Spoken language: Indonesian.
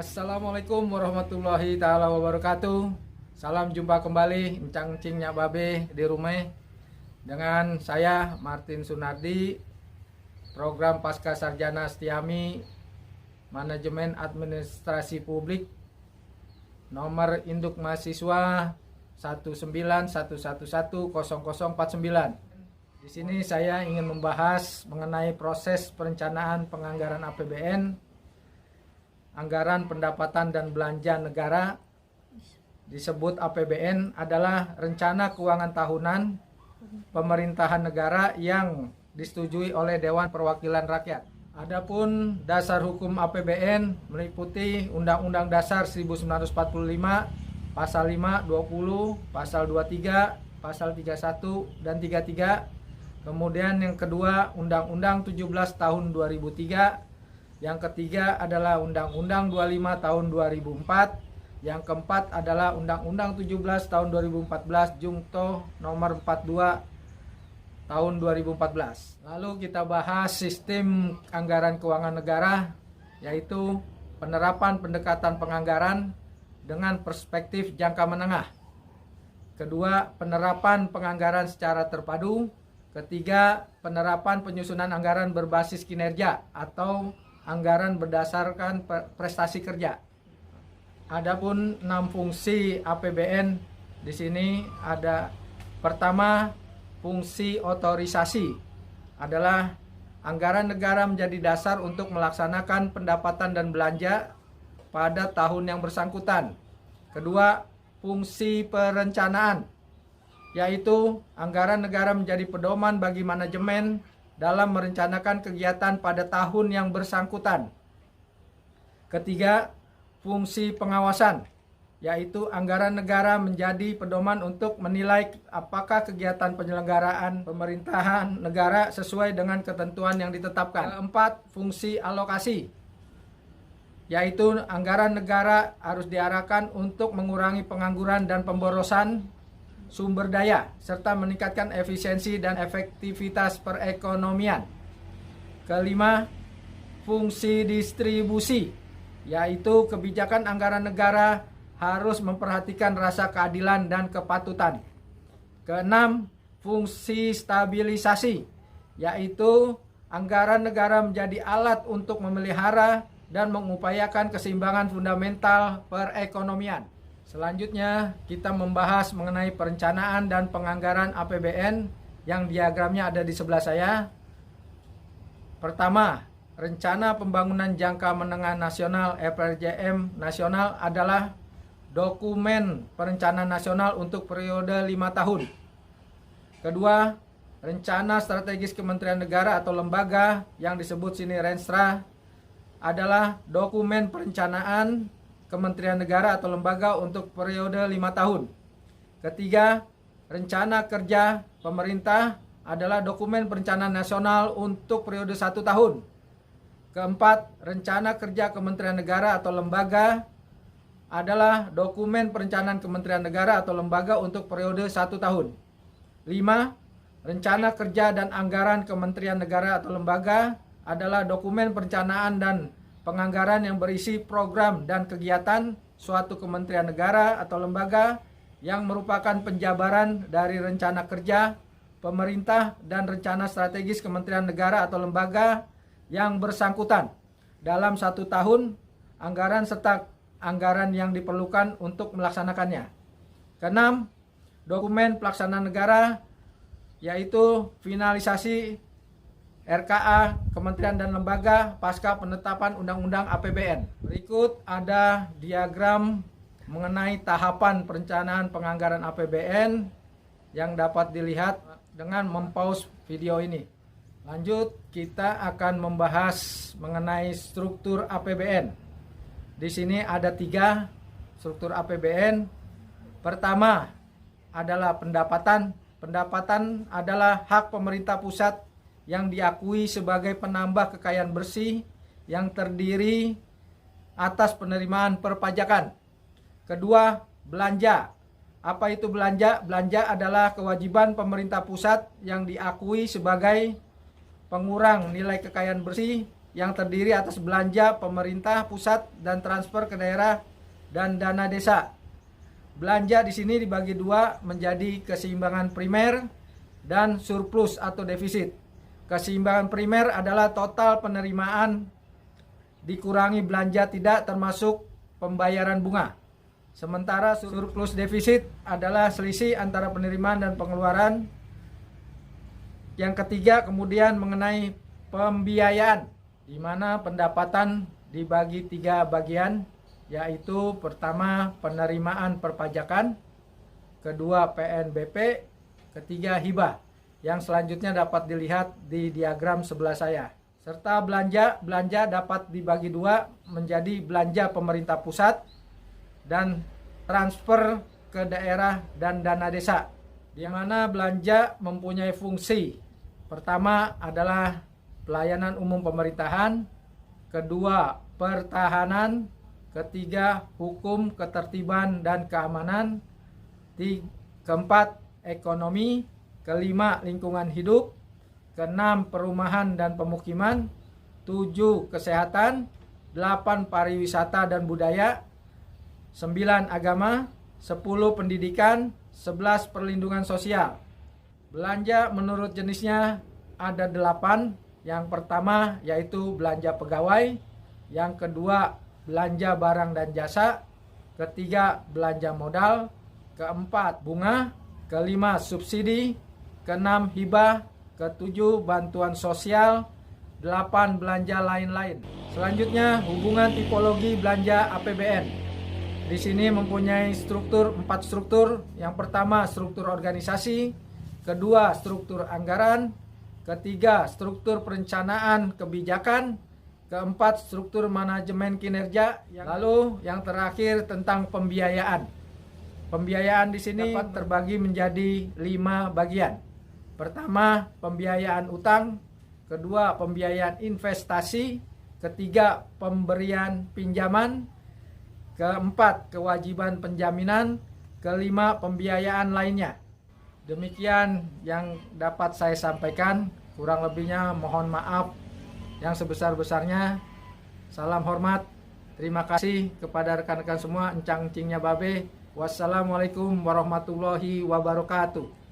Assalamualaikum warahmatullahi taala wabarakatuh. Salam jumpa kembali encang cingnya babe di rumah dengan saya Martin Sunardi, program Pasca Sarjana Setiami Manajemen Administrasi Publik, nomor induk mahasiswa 191110049. Di sini saya ingin membahas mengenai proses perencanaan penganggaran APBN, anggaran pendapatan dan belanja negara. Disebut APBN adalah rencana keuangan tahunan pemerintahan negara yang disetujui oleh Dewan Perwakilan Rakyat. Adapun dasar hukum APBN meliputi Undang-Undang Dasar 1945, Pasal 5, 20, Pasal 23, Pasal 31 dan 33. Kemudian yang kedua Undang-Undang 17 tahun 2003. Yang ketiga adalah Undang-Undang 25 tahun 2004. Yang keempat adalah Undang-Undang 17 tahun 2014 Jungto nomor 42 tahun 2014. Lalu kita bahas sistem anggaran keuangan negara, yaitu penerapan pendekatan penganggaran dengan perspektif jangka menengah. Kedua, penerapan penganggaran secara terpadu. Ketiga, penerapan penyusunan anggaran berbasis kinerja atau anggaran berdasarkan prestasi kerja. Adapun 6 fungsi APBN di sini ada: pertama, fungsi otorisasi adalah anggaran negara menjadi dasar untuk melaksanakan pendapatan dan belanja pada tahun yang bersangkutan. Kedua, fungsi perencanaan, yaitu anggaran negara menjadi pedoman bagi manajemen dalam merencanakan kegiatan pada tahun yang bersangkutan. Ketiga, fungsi pengawasan, yaitu anggaran negara menjadi pedoman untuk menilai apakah kegiatan penyelenggaraan pemerintahan negara sesuai dengan ketentuan yang ditetapkan. Keempat, fungsi alokasi, yaitu anggaran negara harus diarahkan untuk mengurangi pengangguran dan pemborosan sumber daya serta meningkatkan efisiensi dan efektivitas perekonomian. Kelima, fungsi distribusi, yaitu kebijakan anggaran negara harus memperhatikan rasa keadilan dan kepatutan. Keenam, fungsi stabilisasi, yaitu anggaran negara menjadi alat untuk memelihara dan mengupayakan keseimbangan fundamental perekonomian. Selanjutnya kita membahas mengenai perencanaan dan penganggaran APBN yang diagramnya ada di sebelah saya. Pertama, rencana pembangunan jangka menengah nasional (RPJM) nasional adalah dokumen perencanaan nasional untuk periode 5 tahun. Kedua, rencana strategis Kementerian Negara atau lembaga yang disebut sini Renstra adalah dokumen perencanaan Kementerian Negara atau lembaga untuk periode 5 tahun. Ketiga, rencana kerja pemerintah adalah dokumen perencanaan nasional untuk periode 1 tahun. Keempat, rencana kerja Kementerian Negara atau lembaga adalah dokumen perencanaan Kementerian Negara atau lembaga untuk periode 1 tahun. 5. Rencana kerja dan anggaran Kementerian Negara atau lembaga adalah dokumen perencanaan dan penganggaran yang berisi program dan kegiatan suatu kementerian negara atau lembaga yang merupakan penjabaran dari rencana kerja pemerintah dan rencana strategis kementerian negara atau lembaga yang bersangkutan dalam 1 tahun anggaran serta anggaran yang diperlukan untuk melaksanakannya. Keenam, dokumen pelaksanaan negara, yaitu finalisasi RKA Kementerian dan Lembaga pasca penetapan Undang-Undang APBN. Berikut ada diagram mengenai tahapan perencanaan penganggaran APBN yang dapat dilihat dengan mempause video ini. Lanjut, kita akan membahas mengenai struktur APBN. Di sini ada 3 struktur APBN. Pertama adalah pendapatan. Pendapatan adalah hak pemerintah pusat yang diakui sebagai penambah kekayaan bersih yang terdiri atas penerimaan perpajakan. Kedua, belanja. Apa itu belanja? Belanja adalah kewajiban pemerintah pusat yang diakui sebagai pengurang nilai kekayaan bersih yang terdiri atas belanja pemerintah pusat dan transfer ke daerah dan dana desa. Belanja di sini dibagi dua menjadi keseimbangan primer dan surplus atau defisit. Keseimbangan primer adalah total penerimaan dikurangi belanja tidak termasuk pembayaran bunga. Sementara surplus defisit adalah selisih antara penerimaan dan pengeluaran. Yang ketiga kemudian mengenai pembiayaan, di mana pendapatan dibagi 3 bagian, yaitu pertama penerimaan perpajakan, kedua PNBP, ketiga hibah, yang selanjutnya dapat dilihat di diagram sebelah saya. Serta belanja dapat dibagi dua menjadi belanja pemerintah pusat dan transfer ke daerah dan dana desa, di mana belanja mempunyai fungsi. Pertama adalah pelayanan umum pemerintahan, kedua pertahanan, ketiga hukum, ketertiban dan keamanan, keempat ekonomi, kelima lingkungan hidup, keenam perumahan dan pemukiman, 7 kesehatan, 8 pariwisata dan budaya, 9 agama, 10 pendidikan, 11 perlindungan sosial. Belanja menurut jenisnya ada 8. Yang pertama yaitu belanja pegawai, yang kedua belanja barang dan jasa, ketiga belanja modal, keempat bunga, kelima subsidi, keenam hibah, ketujuh bantuan sosial, 8 belanja lain-lain. Selanjutnya hubungan tipologi belanja APBN. Di sini mempunyai 4 struktur. Yang pertama struktur organisasi, kedua struktur anggaran, ketiga struktur perencanaan kebijakan, keempat struktur manajemen kinerja, lalu yang terakhir tentang pembiayaan. Pembiayaan di sini dapat terbagi menjadi 5 bagian. Pertama, pembiayaan utang, kedua pembiayaan investasi, ketiga pemberian pinjaman, keempat kewajiban penjaminan, kelima pembiayaan lainnya. Demikian yang dapat saya sampaikan, kurang lebihnya mohon maaf yang sebesar-besarnya. Salam hormat, terima kasih kepada rekan-rekan semua, encang-encingnya Babe. Wassalamualaikum warahmatullahi wabarakatuh.